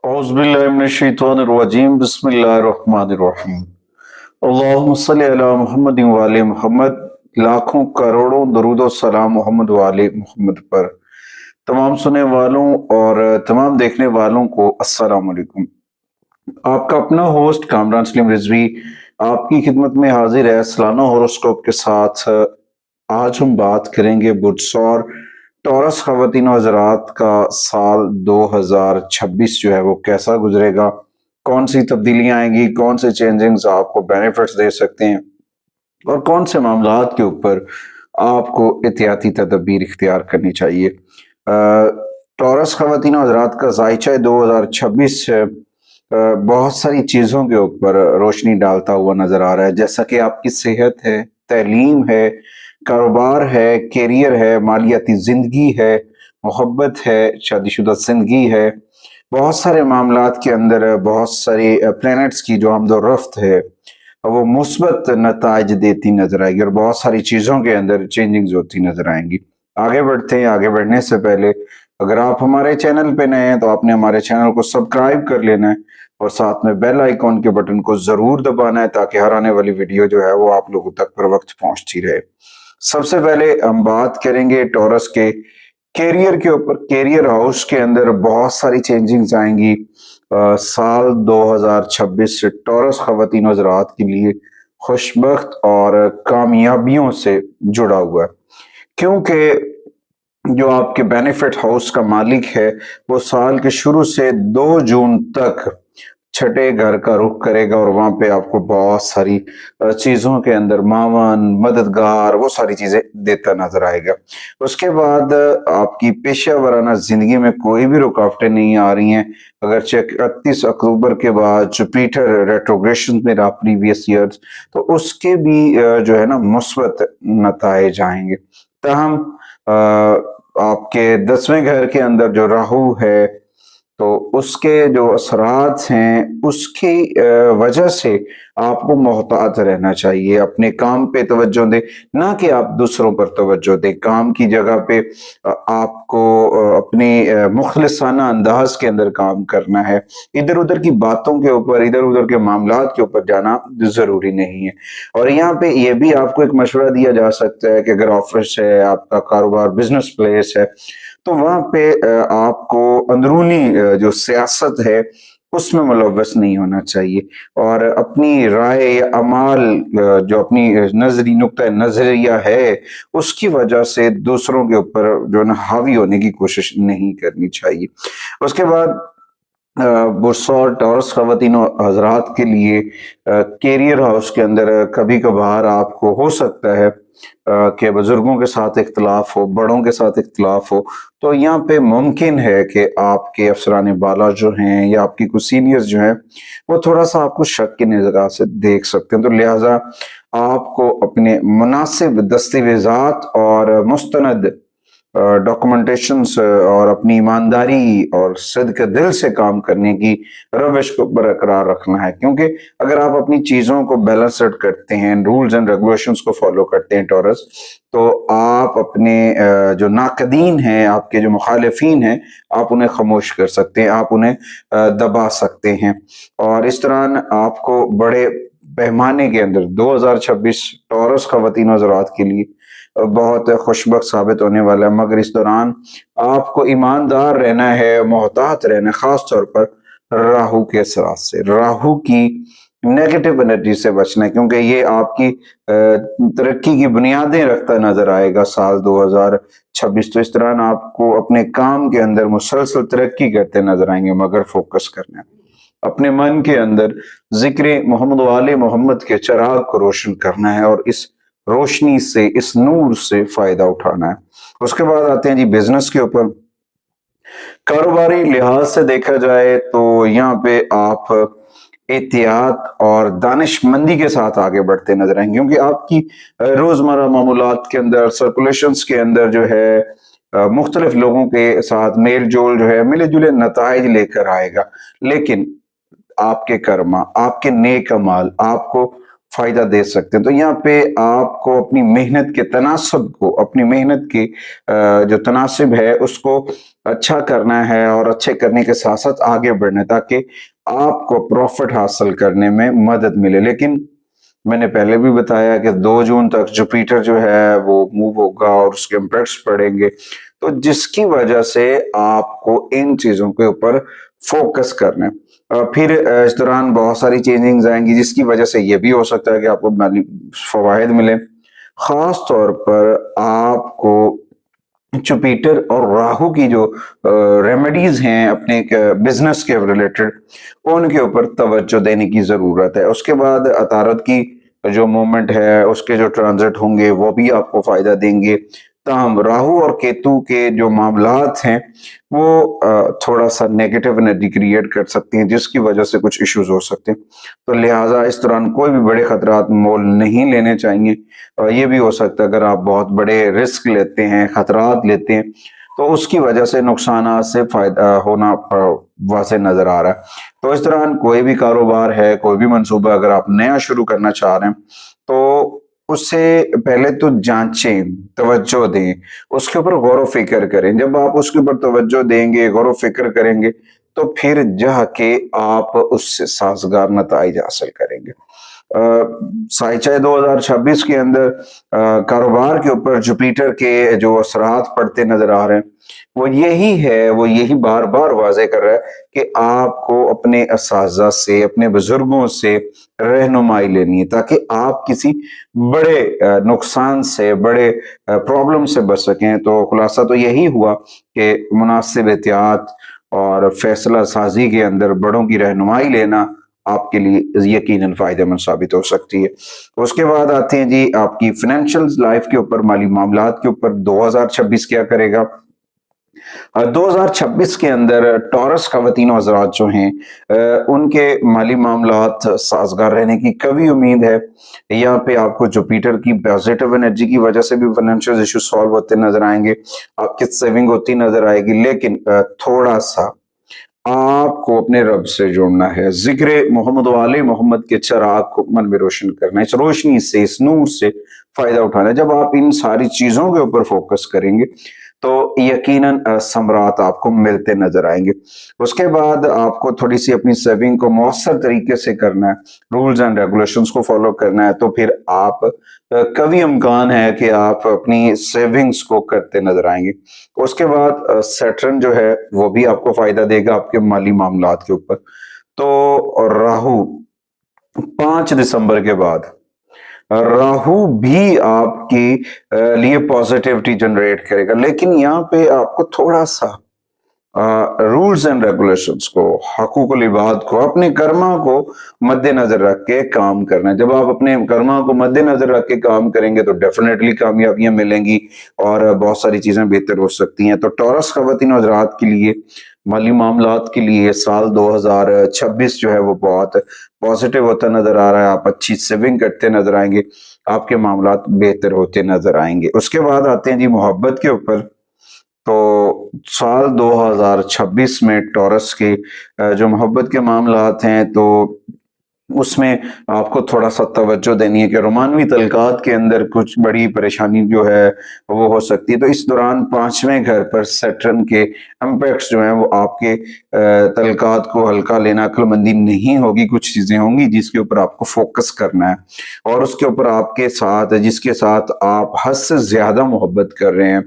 औज़ुबिल्लाहिमिनश्शैतानिर्रजीम बिस्मिल्लाहिर्रहमानिर्रहीम। अल्लाहुम्मा सल्लि अला मुहम्मद व आले मुहम्मद। लाखों करोड़ों दरूद और सलाम मोहम्मद व आले मुहम्मद पर। तमाम सुनने वालों और तमाम देखने वालों को अस्सलाम वालेकुम। आपका अपना होस्ट कामरान सलीम रिजवी आपकी खिदमत में हाजिर है सालाना होरोस्कोप के साथ। आज हम बात करेंगे बुधसौर टॉरस ख़वातीन और हज़रात का साल 2026 जो है वो कैसा गुजरेगा, कौन सी तब्दीलियां आएंगी, कौन से चेंजिंग्स आपको बेनिफिट्स दे सकते हैं और कौन से मामलात के ऊपर आपको एहतियाती तदबीर इख्तियार करनी चाहिए। टॉरस ख़वातीन और हज़रात का ज़ायचा 2026 बहुत सारी चीज़ों के ऊपर रोशनी डालता हुआ नज़र आ रहा है, जैसा कि आपकी सेहत है, तैलीम है, कारोबार है, कैरियर है, मालियाती ज़िंदगी है, मोहब्बत है, शादीशुदा ज़िंदगी है। बहुत सारे मामलात के अंदर बहुत सारे प्लैनेट्स की जो आमदोरफ्त है वो मुस्बत नताइज देती नजर आएगी और बहुत सारी चीज़ों के अंदर चेंजिंग्स होती नजर आएंगी। आगे बढ़ते हैं। आगे बढ़ने से पहले अगर आप हमारे चैनल पे नए हैं तो आपने हमारे चैनल को सब्सक्राइब कर लेना है और साथ में बेल आइकॉन के बटन को जरूर दबाना है ताकि हर आने वाली वीडियो जो है वो आप लोगों तक पर वक्त पहुंचती रहे। सबसे पहले हम बात करेंगे टॉरस के कैरियर के ऊपर। कैरियर हाउस के अंदर बहुत सारी चेंजिंग्स आएंगी। साल 2026 से टॉरस ख़वातीन हज़रात के लिए खुशबख्त और कामयाबियों से जुड़ा हुआ है, क्योंकि जो आपके बेनिफिट हाउस का मालिक है वो साल के शुरू से 2 जून तक छठे घर का रुख करेगा और वहां पे आपको बहुत सारी चीजों के अंदर मावन, मददगार, वो सारी चीजें देता नजर आएगा। उसके बाद आपकी पेशा वराना जिंदगी में कोई भी रुकावटें नहीं आ रही हैं। अगर 31 अक्टूबर के बाद जुपिटर रेट्रोग्रेशन में रहा प्रीवियस ईयर्स, तो उसके भी जो है ना मुस्बत नताइज आएंगे। ताहम आपके 10वें घर के अंदर जो राहु है तो उसके जो असरात हैं उसकी वजह से आपको मोहतात रहना चाहिए। अपने काम पे तवज्जो दें, ना कि आप दूसरों पर तवज्जो दें। काम की जगह पे आपको अपने मुखलिसाना अंदाज के अंदर काम करना है। इधर उधर की बातों के ऊपर, इधर उधर के मामलात के ऊपर जाना जरूरी नहीं है। और यहाँ पे ये भी आपको एक मशवरा दिया जा सकता है कि अगर ऑफिस है, आपका कारोबार बिजनेस प्लेस है, तो वहां पे आपको अंदरूनी जो सियासत है उसमें मुलव्वस नहीं होना चाहिए और अपनी राय या अमाल जो अपनी नजरी नुक्ता नजरिया है उसकी वजह से दूसरों के ऊपर जो ना हावी होने की कोशिश नहीं करनी चाहिए। उसके बाद बुरसौर टॉरस ख़वातीन हज़रात के लिए कैरियर हाउस के अंदर कभी कभार आपको हो सकता है कि बुजुर्गों के साथ इख्तलाफ हो, बड़ों के साथ इख्तलाफ हो, तो यहाँ पे मुमकिन है कि आपके अफसरान बाला जो हैं या आपकी कुछ सीनियर्स जो हैं वो थोड़ा सा आपको शक की निगाह से देख सकते हैं। तो लिहाजा आपको अपने मुनासिब दस्तावेजात और मुस्तनद डॉक्यूमेंटेशंस और अपनी ईमानदारी और सदके दिल से काम करने की रविश को बरकरार रखना है, क्योंकि अगर आप अपनी चीज़ों को बैलेंस्ड करते हैं, रूल्स एंड रेगुलेशंस को फॉलो करते हैं टॉरस, तो आप अपने जो नाकदीन हैं, आपके जो मुखालिफिन हैं, आप उन्हें खामोश कर सकते हैं, आप उन्हें दबा सकते हैं। और इस दौरान आपको बड़े पैमाने के अंदर 2026 टॉरस ख़वातीन हज़रात के लिए बहुत खुशबख्त साबित होने वाला है। मगर इस दौरान आपको ईमानदार रहना है, मोहतात रहना है, खास तौर पर राहु के असरात से, राहु की नेगेटिव एनर्जी से बचना है, क्योंकि ये आपकी तरक्की की बुनियादें रखता नजर आएगा साल 2026। तो इस दौरान आपको अपने काम के अंदर मुसलसल तरक्की करते नजर आएंगे, मगर फोकस करना है, अपने मन के अंदर जिक्र मोहम्मद वाले मोहम्मद के चिराग को रोशन करना है और इस रोशनी से, इस नूर से फायदा उठाना है। उसके बाद आते हैं जी बिजनेस के ऊपर। कारोबारी लिहाज से देखा जाए तो यहाँ पे आप एहतियात और दानिशमंदी के साथ आगे बढ़ते नजर आएंगे, क्योंकि आपकी रोजमर्रा मामूलात के अंदर, सर्कुलेशंस के अंदर जो है मुख्तलिफ लोगों के साथ मेल जोल जो है मिले जुले नताइज लेकर आएगा। लेकिन आपके कर्मा, आपके नेक अमाल आपको फायदा दे सकते हैं। तो यहाँ पे आपको अपनी मेहनत के तनासब को, अपनी मेहनत की जो तनासिब है उसको अच्छा करना है और अच्छे करने के साथ साथ आगे बढ़ना है, ताकि आपको प्रॉफिट हासिल करने में मदद मिले। लेकिन मैंने पहले भी बताया कि 2 जून तक जुपिटर जो है वो मूव होगा और उसके इम्पैक्ट्स पड़ेंगे, तो जिसकी वजह से आपको इन चीजों के ऊपर फोकस करना है। फिर इस दौरान बहुत सारी चेंजिंग्स आएंगी, जिसकी वजह से ये भी हो सकता है कि आपको माली फवायद मिले। खास तौर पर आपको जुपिटर और राहु की जो रेमेडीज हैं अपने बिजनेस के रिलेटेड, उनके ऊपर तवज्जो देने की जरूरत है। उसके बाद अतारत की जो मूवमेंट है, उसके जो ट्रांजिट होंगे वो भी आपको फायदा देंगे। ताहम राहु और केतु के जो मामलात हैं वो थोड़ा सा नेगेटिव एनर्जी क्रिएट कर सकती हैं, जिसकी वजह से कुछ इश्यूज हो सकते हैं। तो लिहाजा इस दौरान कोई भी बड़े खतरात मोल नहीं लेने चाहिए। ये भी हो सकता है अगर आप बहुत बड़े रिस्क लेते हैं, खतरात लेते हैं, तो उसकी वजह से नुकसान से फायदा होना वाज़ेह नजर आ रहा है। तो इस दौरान कोई भी कारोबार है, कोई भी मंसूबा अगर आप नया शुरू करना चाह रहे हैं, तो उससे पहले तो जांचें, तवज्जो दें, उसके ऊपर गौर व फिक्र करें। जब आप उसके ऊपर तवज्जो देंगे, गौर व फिक्र करेंगे, तो फिर जाके आप उससे साजगार नताइज हासिल करेंगे। साइचा 2026 के अंदर कारोबार के ऊपर जुपिटर के जो असरात पड़ते नजर आ रहे हैं, वो यही बार बार वाजे कर रहा है कि आपको अपने असाजा से, अपने बुजुर्गों से रहनुमाई लेनी है, ताकि आप किसी बड़े नुकसान से, बड़े प्रॉब्लम से बच सकें। तो खुलासा तो यही हुआ कि मुनासिब एहतियात और फैसला साजी के अंदर बड़ों की रहनुमाई लेना आपके लिए यकीनन फायदेमंद साबित हो सकती है। उसके बाद आते हैं जी आपकी फाइनेंशियल लाइफ के ऊपर, माली मामलात के ऊपर 2026 क्या करेगा। 2026 के अंदर टॉरस खवातीन हजरात जो हैं उनके माली मामलात साजगार रहने की कभी उम्मीद है। यहाँ पे आपको जुपिटर की पॉजिटिव एनर्जी की वजह से भी फाइनेंशियल इशू सॉल्व होते नजर आएंगे, आपकी सेविंग होती नजर आएगी। लेकिन थोड़ा सा आपको अपने रब से जोड़ना है, जिक्र मोहम्मद वाले मोहम्मद के चराग को मन में रोशन करना है, इस रोशनी से, इस नूर से फायदा उठाना है। जब आप इन सारी चीजों के ऊपर फोकस करेंगे तो यकीनन समरात आपको मिलते नजर आएंगे। उसके बाद आपको थोड़ी सी अपनी सेविंग को मौसर तरीके से करना है, रूल्स एंड रेगुलेशंस को फॉलो करना है, तो फिर आप कभी इम्कान है कि आप अपनी सेविंग्स को करते नजर आएंगे। उसके बाद सैटर्न जो है वो भी आपको फायदा देगा आपके माली मामलात के ऊपर। तो राहु 5 दिसंबर के बाद राहु भी आपके लिए पॉजिटिविटी जनरेट करेगा, लेकिन यहाँ पे आपको थोड़ा सा रूल्स एंड रेगुलेशंस को, हकूकुल इबाद को, अपने कर्मा को मद्देनजर रख के काम करना है। जब आप अपने कर्मा को मद्देनजर रख के काम करेंगे तो डेफिनेटली कामयाबियां मिलेंगी और बहुत सारी चीजें बेहतर हो सकती हैं। तो टॉरस खवातीन हज़रात के लिए, माली मामलात के लिए साल 2026 जो है वो बहुत पॉजिटिव होता नजर आ रहा है। आप अच्छी सेविंग करते नजर आएंगे, आपके मामलात बेहतर होते नजर आएंगे। उसके बाद आते हैं जी मोहब्बत के ऊपर। तो साल 2026 में टॉरस के जो मोहब्बत के मामलात हैं, तो उसमें आपको थोड़ा सा तवज्जो देनी है कि रोमानवी तलकात के अंदर कुछ बड़ी परेशानी जो है वो हो सकती है। तो इस दौरान 5वें घर पर सैटर्न के इम्पैक्ट्स जो हैं वो आपके तलकात को हल्का लेना, अक्लमंदी नहीं होगी। कुछ चीजें होंगी जिसके ऊपर आपको फोकस करना है, और उसके ऊपर आपके साथ, जिसके साथ आप हद से ज्यादा मोहब्बत कर रहे हैं,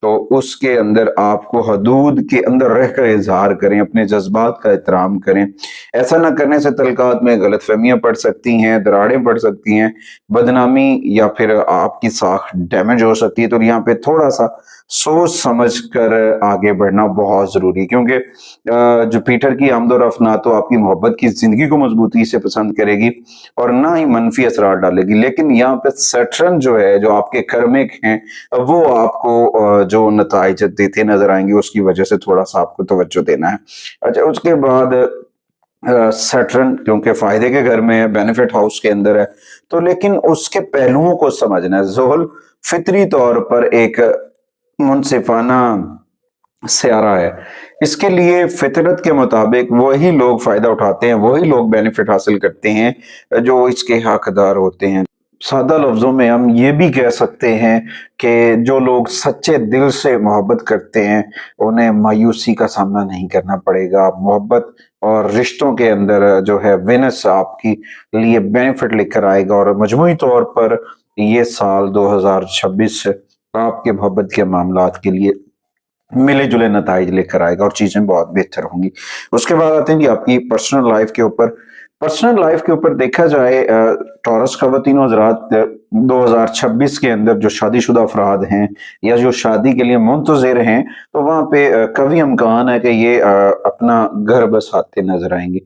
तो उसके अंदर आपको हदूद के अंदर रहकर इजहार करें, अपने जज्बात का एहतराम करें। ऐसा ना करने से तलकात में गलतफहमियां पड़ सकती हैं, दरारें पड़ सकती हैं, बदनामी या फिर आपकी साख डैमेज हो सकती है। तो यहाँ पे थोड़ा सा सोच समझ कर आगे बढ़ना बहुत जरूरी है, क्योंकि जुपिटर की आमदोरफ्त ना तो आपकी मोहब्बत की जिंदगी को मजबूती से पसंद करेगी और ना ही मनफी असरार डालेगी। लेकिन यहाँ पे सैटर्न जो है, जो आपके कर्मिक हैं, वो आपको जो नताइज देते नजर आएंगे, उसकी वजह से थोड़ा सा आपको तवज्जो देना है। अच्छा, उसके बाद सैटर्न क्योंकि फायदे के घर में है, बेनिफिट हाउस के अंदर है, तो लेकिन उसके पहलुओं को समझना है। ज़ोहल फितरी तौर पर एक मुनसिफाना सियारा है, اس کے لیے فطرت کے مطابق وہی لوگ فائدہ اٹھاتے ہیں، وہی لوگ بینیفٹ حاصل کرتے ہیں جو اس کے حقدار ہوتے ہیں۔ سادہ لفظوں میں ہم یہ بھی کہہ سکتے ہیں کہ جو لوگ سچے دل سے محبت کرتے ہیں انہیں مایوسی کا سامنا نہیں کرنا پڑے گا۔ محبت اور رشتوں کے اندر جو ہے وینس آپ کی لیے بینیفٹ لے کر آئے گا، اور مجموعی طور پر یہ سال 2026 آپ کے محبت کے معاملات کے لیے ملے جلے نتائج لے کر آئے گا اور چیزیں بہت بہتر ہوں گی۔ اس کے بعد آتے ہیں کہ آپ کی پرسنل لائف کے اوپر۔ پرسنل لائف کے اوپر دیکھا جائے ٹورس خواتین و حضرات، 2026 کے اندر جو شادی شدہ افراد ہیں یا جو شادی کے لیے منتظر ہیں، تو وہاں پہ کبھی امکان ہے کہ یہ اپنا گھر بساتے نظر آئیں گے،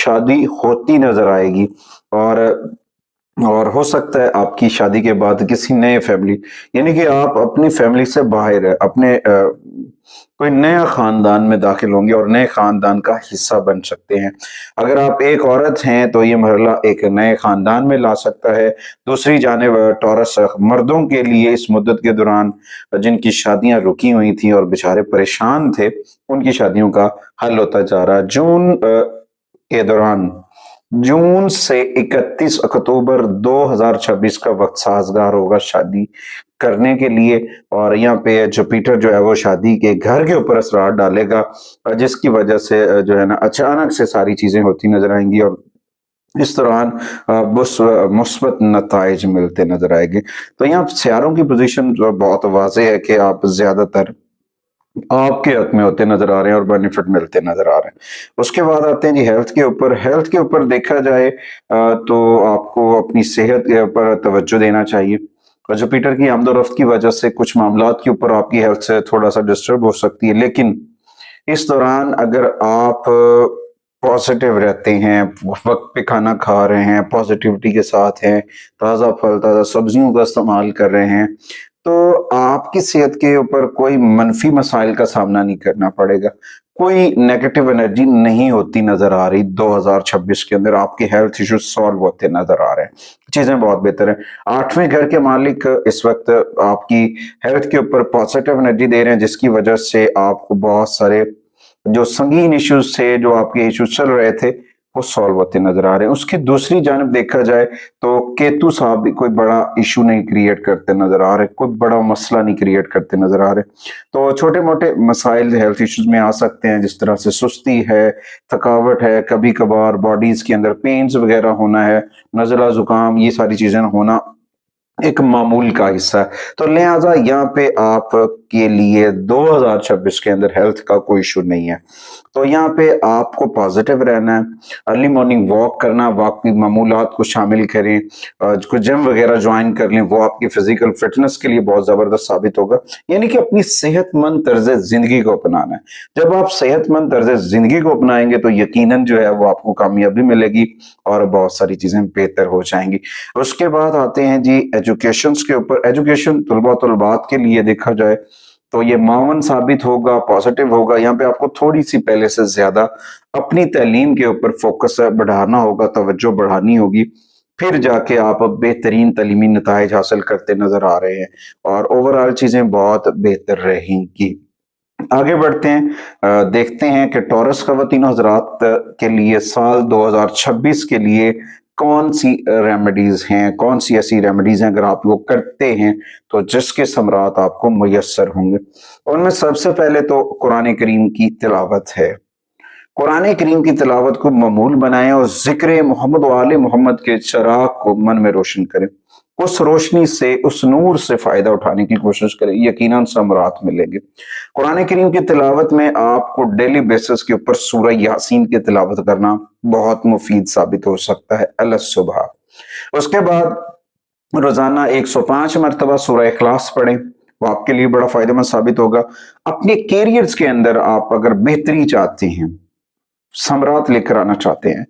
شادی ہوتی نظر آئے گی، اور ہو سکتا ہے آپ کی شادی کے بعد کسی نئے فیملی، یعنی کہ آپ اپنی فیملی سے باہر اپنے کوئی نیا خاندان میں داخل ہوں گے اور نئے خاندان کا حصہ بن سکتے ہیں۔ اگر آپ ایک عورت ہیں تو یہ مرحلہ ایک نئے خاندان میں لا سکتا ہے۔ دوسری جانب ٹورس مردوں کے لیے اس مدت کے دوران جن کی شادیاں رکی ہوئی تھیں اور بیچارے پریشان تھے، ان کی شادیوں کا حل ہوتا جا رہا ہے۔ جون کے دوران، جون سے 31 اکتوبر 2026 کا وقت سازگار ہوگا شادی کرنے کے لیے، اور یہاں پہ جوپیٹر جو ہے وہ شادی کے گھر کے اوپر اثرات ڈالے گا، جس کی وجہ سے جو ہے نا اچانک سے ساری چیزیں ہوتی نظر آئیں گی، اور اس دوران مثبت نتائج ملتے نظر آئیں گے۔ تو یہاں سیاروں کی پوزیشن بہت واضح ہے کہ آپ زیادہ تر آپ کے حق میں ہوتے نظر آ رہے ہیں اور بینیفٹ ملتے نظر آ رہے ہیں۔ اس کے بعد آتے ہیں جی ہیلتھ کے اوپر۔ ہیلتھ کے اوپر دیکھا جائے تو آپ کو اپنی صحت کے اوپر توجہ دینا چاہیے۔ جوپیٹر کی آمد و رفت کی وجہ سے کچھ معاملات کے اوپر آپ کی ہیلتھ سے تھوڑا سا ڈسٹرب ہو سکتی ہے، لیکن اس دوران اگر آپ پازیٹیو رہتے ہیں، وقت پہ کھانا کھا رہے ہیں، پازیٹیوٹی کے ساتھ ہیں، تازہ پھل تازہ سبزیوں کا استعمال کر رہے ہیں، تو آپ کی صحت کے اوپر کوئی منفی مسائل کا سامنا نہیں کرنا پڑے گا، کوئی نیگیٹو انرجی نہیں ہوتی نظر آ رہی۔ 2026 کے اندر آپ کے ہیلتھ ایشوز سالو ہوتے نظر آ رہے ہیں، چیزیں بہت بہتر ہیں۔ 8ویں گھر کے مالک اس وقت آپ کی ہیلتھ کے اوپر پازیٹیو انرجی دے رہے ہیں، جس کی وجہ سے آپ کو بہت سارے جو سنگین ایشوز تھے، جو آپ کے ایشوز چل رہے تھے، وہ سالو ہوتے نظر آ رہے ہیں۔ اس کی دوسری جانب دیکھا جائے تو کیتو صاحب بھی کوئی بڑا ایشو نہیں کریٹ کرتے نظر آ رہے، کوئی بڑا مسئلہ نہیں کریٹ کرتے نظر آ رہے، تو چھوٹے موٹے مسائل ہیلتھ ایشوز میں آ سکتے ہیں، جس طرح سے سستی ہے، تھکاوٹ ہے، کبھی کبھار باڈیز کے اندر پینز وغیرہ ہونا ہے، نزلہ زکام، یہ ساری چیزیں ہونا ایک معمول کا حصہ ہے۔ تو لہٰذا یہاں پہ آپ کے لیے 2026 کے اندر ہیلتھ کا کوئی ایشو نہیں ہے۔ تو یہاں پہ آپ کو پازیٹیو رہنا ہے، ارلی مارننگ واک کرنا، واک کی معمولات کو شامل کریں، کچھ جم وغیرہ جوائن کر لیں، وہ آپ کی فزیکل فٹنس کے لیے بہت زبردست ثابت ہوگا، یعنی کہ اپنی صحت مند طرز زندگی کو اپنانا ہے۔ جب آپ صحت مند طرز زندگی کو اپنائیں گے تو یقیناً جو ہے وہ آپ کو کامیابی ملے گی اور بہت ساری چیزیں بہتر ہو جائیں گی۔ اس کے بعد آتے ہیں جی ایجوکیشنز کے اوپر۔ ایجوکیشن طلباء طلبات کے لیے دیکھا جائے تو یہ معاون ثابت ہوگا، پازیٹیو ہوگا۔ یہاں پہ آپ کو تھوڑی سی پہلے سے زیادہ اپنی تعلیم کے اوپر فوکس بڑھانا ہوگا، توجہ بڑھانی ہوگی، پھر جا کے آپ بہترین تعلیمی نتائج حاصل کرتے نظر آ رہے ہیں، اور اوورآل چیزیں بہت بہتر رہیں گی۔ آگے بڑھتے ہیں، دیکھتے ہیں کہ ٹورس خواتین حضرات کے لیے سال 2026 کے لیے کون سی ریمیڈیز ہیں، کون سی ایسی ریمیڈیز ہیں اگر آپ وہ کرتے ہیں تو جس کے ثمرات آپ کو میسر ہوں گے۔ ان میں سب سے پہلے تو قرآن کریم کی تلاوت ہے۔ قرآن کریم کی تلاوت کو معمول بنائیں اور ذکر محمد و آل محمد کے چراغ کو من میں روشن کریں، اس روشنی سے، اس نور سے فائدہ اٹھانے کی کوشش کریں، یقیناً ثمرات ملیں گے۔ قرآن کریم کی تلاوت میں آپ کو ڈیلی بیسس کے اوپر سورہ یاسین کی تلاوت کرنا بہت مفید ثابت ہو سکتا ہے الصبح۔ اس کے بعد روزانہ 105 مرتبہ سورہ اخلاص پڑھیں، وہ آپ کے لیے بڑا فائدہ مند ثابت ہوگا۔ اپنے کیریئرز کے اندر آپ اگر بہتری چاہتے ہیں، समरात लेकर आना चाहते हैं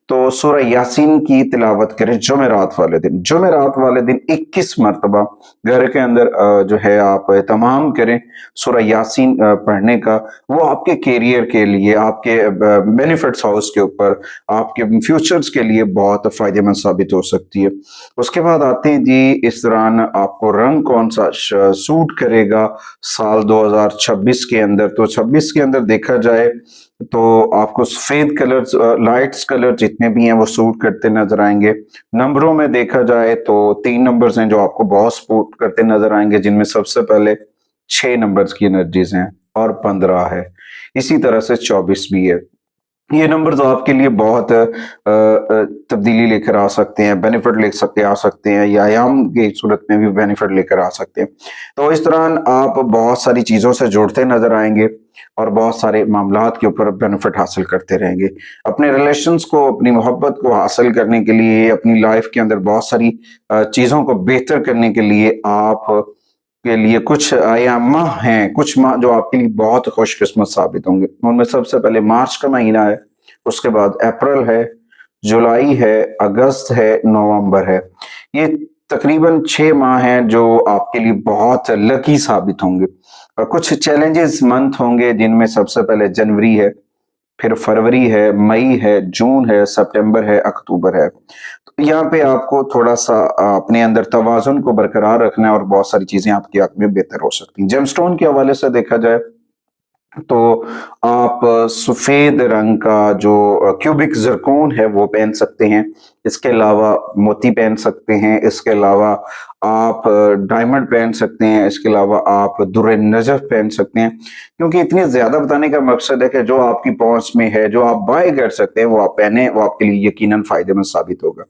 तो सूरह यासीन की तिलावत करें जुमेरात वाले दिन। जुमेरात वाले दिन 21 मरतबा घर के अंदर जो है आप तमाम करें सूरह यासीन पढ़ने का। वो आपके कैरियर के लिए, आपके बेनिफिट्स हाउस के ऊपर, आपके फ्यूचर्स के लिए बहुत फायदेमंद साबित हो सकती है। उसके बाद आते हैं जी, इस दौरान आपको रंग कौन सा सूट करेगा साल 2026 के अंदर। तो 26 के अंदर देखा जाए तो आपको सफेद कलर्स, लाइट्स कलर जितने भी हैं वो सूट करते नजर आएंगे। नंबरों में देखा जाए तो 3 नंबर्स हैं जो आपको बहुत सूट करते नजर आएंगे, जिनमें सबसे पहले 6 नंबर्स की एनर्जीज हैं और 15 है। इसी तरह से 24 भी है। ये नंबर्स आपके लिए बहुत तब्दीली लेकर आ सकते हैं, बेनिफिट ले आ सकते हैं, या आयाम की सूरत में भी बेनिफिट लेकर आ सकते हैं। तो इस दौरान आप बहुत सारी चीज़ों से जुड़ते नजर आएंगे और बहुत सारे मामलात के ऊपर बेनिफिट हासिल करते रहेंगे। अपने रिलेशंस को, अपनी मोहब्बत को हासिल करने के लिए, अपनी लाइफ के अंदर बहुत सारी चीज़ों को बेहतर करने के लिए आप के लिए कुछ माह हैं, कुछ माह जो आपके लिए बहुत खुशकिस्मत साबित होंगे। उनमें सबसे पहले मार्च का महीना है, उसके बाद अप्रैल है, जुलाई है, अगस्त है, नवंबर है। ये तकरीबन 6 माह हैं जो आपके लिए बहुत लकी साबित होंगे। और कुछ चैलेंजेस मंथ होंगे जिनमें सबसे पहले जनवरी है, फिर फरवरी है, मई है, जून है, सितंबर है, अक्टूबर है। तो यहाँ पे आपको थोड़ा सा अपने अंदर तवाज़ुन को बरकरार रखना है और बहुत सारी चीजें आपके हक में बेहतर हो सकती हैं। जेमस्टोन के हवाले से देखा जाए तो आप सफेद रंग का जो क्यूबिक ज़िरकोन है वो पहन सकते हैं। इसके अलावा मोती पहन सकते हैं। इसके अलावा आप डायमंड पहन सकते हैं। इसके अलावा आप दुर्र नजफ पहन सकते हैं। क्योंकि इतनी ज्यादा बताने का मकसद है कि जो आपकी पहुंच में है, जो आप बाय कर सकते हैं, वो आप पहने, वो आपके लिए यकीनन फायदेमंद साबित होगा।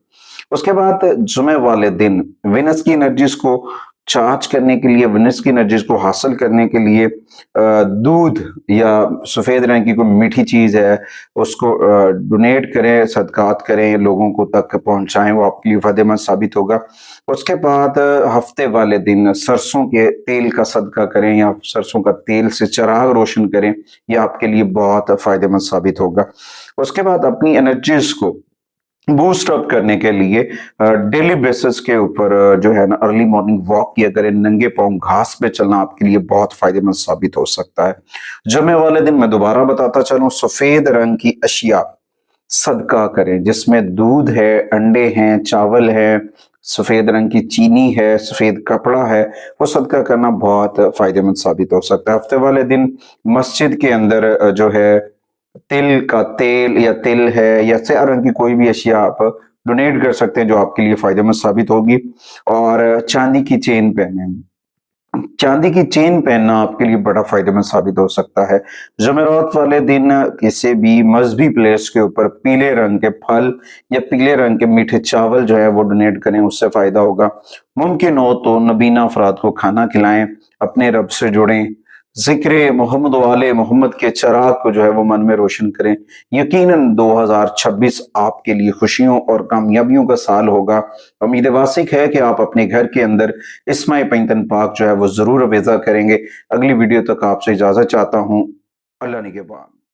उसके बाद जुमे वाले दिन वेनस की एनर्जीज को चार्ज करने के लिए, वेनस की एनर्जीज को हासिल करने के लिए दूध या सफेद रंग की कोई मीठी चीज है उसको डोनेट करें, सदकात करें, लोगों को तक पहुंचाएं, वो आपके लिए फायदेमंद साबित होगा। उसके बाद हफ्ते वाले दिन सरसों के तेल का सदका करें या सरसों का तेल से चिराग रोशन करें, ये आपके लिए बहुत फायदेमंद साबित होगा। उसके बाद अपनी एनर्जीज को बूस्ट अप करने के लिए डेली बेसिस के ऊपर जो है ना अर्ली मॉर्निंग वॉक किया करें। नंगे पांव घास पे चलना आपके लिए बहुत फायदेमंद साबित हो सकता है। जुमे वाले दिन मैं दोबारा बताता चलूं, सफेद रंग की अशिया सदका करें, जिसमें दूध है, अंडे हैं, चावल है, सफेद रंग की चीनी है, सफेद कपड़ा है, वो सदका करना बहुत फायदेमंद साबित हो सकता है। हफ्ते वाले दिन मस्जिद के अंदर जो है तिल का तेल या तिल है या स्याह रंग की कोई भी अशिया आप डोनेट कर सकते हैं जो आपके लिए फायदेमंद साबित होगी। और चांदी की चेन पहने, चांदी की चेन पहनना आपके लिए बड़ा फायदेमंद साबित हो सकता है। जुमेरात वाले दिन किसी भी मजहबी प्लेस के ऊपर पीले रंग के फल या पीले रंग के मीठे चावल जो है वो डोनेट करें, उससे फायदा होगा। मुमकिन हो तो नबीना अफराद को खाना खिलाएं, अपने रब से जुड़ें, जिक्र मोहम्मद वाले मोहम्मद के चराग को जो है वो मन में रोशन करें। यकीनन 2026 आपके लिए खुशियों और कामयाबियों का साल होगा। उम्मीद वासिक है कि आप अपने घर के अंदर इस्माए पैंतन पाक जो है वो जरूर वेज़ा करेंगे। अगली वीडियो तक आपसे इजाजत चाहता हूँ। अल्लाह निगहबान।